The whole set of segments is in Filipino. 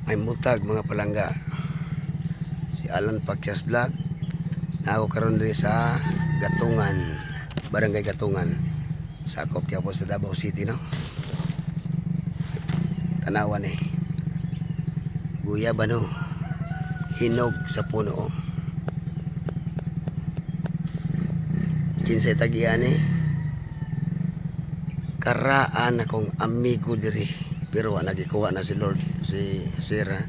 May mutag mga palangga. Si Alan Pakyas Vlog. Na ako karon diri sa Gatungan, Barangay Gatungan. Sakop kaya po sa Davao City, no? Tanawan eh. Guyabano. Hinog sa puno. Kinsay tagian eh. Karaan akong amigo diri. Pero nagikuha na si Lord, si Sira.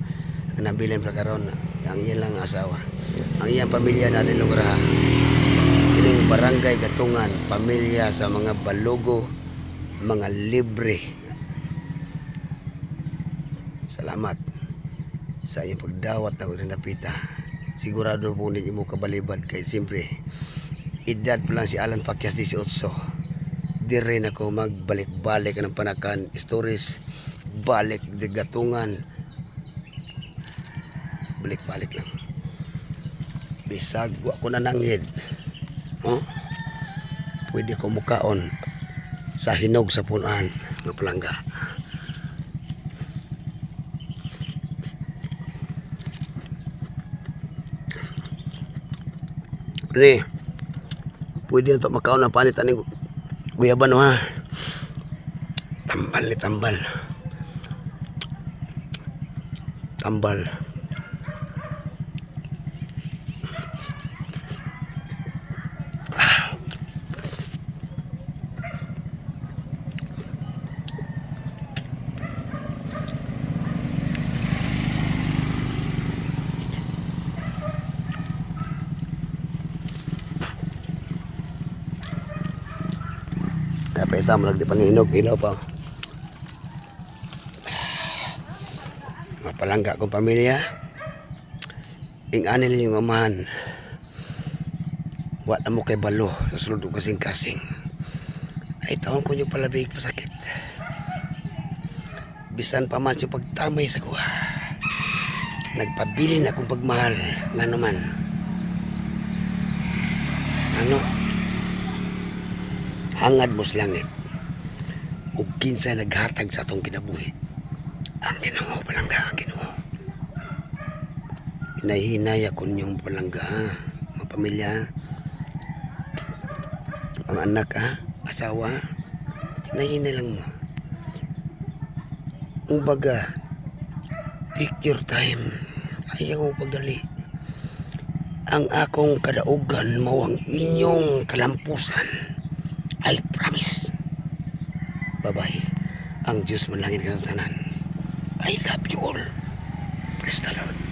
Nabilin pa karon ang ilang asawa. Ang iyang pamilya na nilugra. Ining Barangay Gatungan, pamilya sa mga balugo, mga libre. Salamat sa iyong pagdawat na rin napita. Sigurado po ninyo mo kabalibad kay siyempre edad pa lang si Alan Pakyas 18. Di rin ako magbalik-balik ng panakan stories, balik di Gatungan, balik-balik lang. Bisag wa ko nananghid, oh? Pwede ko mukaon sa hinog sa punuan ng palangga. Ni, pwede na ito makaon ng panitan ng guyabano, ha? Tambal ni tambal. Tambal. Kaya pa isa mo lang di panginog, ilaw pa. Mga palangga kong pamilya. Ing-anil yung amahan. Wa na mo kay balo sa sulod ko kasing-kasing. Ay taon ko yung palabig pasakit. Bisan pa man yung pagtamay sa kuha. Nagpabilin akong pagmahal. Nga naman. Ano? Hangad mo sa langit. Ug kinsay naghatag sa atong kinabuhi. Ang Ginoo palangga, ang Ginoo. Hinahinaya ko niyong palangga, mga pamilya, mga anak, asawa. Hinahinay lang mo. Umbaga, take your time. Ayaw pagdali. Ang akong kadaugan mao ang inyong kalampusan. I promise. Bye-bye. Ang Diyos manlangin ka ng tanan. I love you all. Praise the Lord.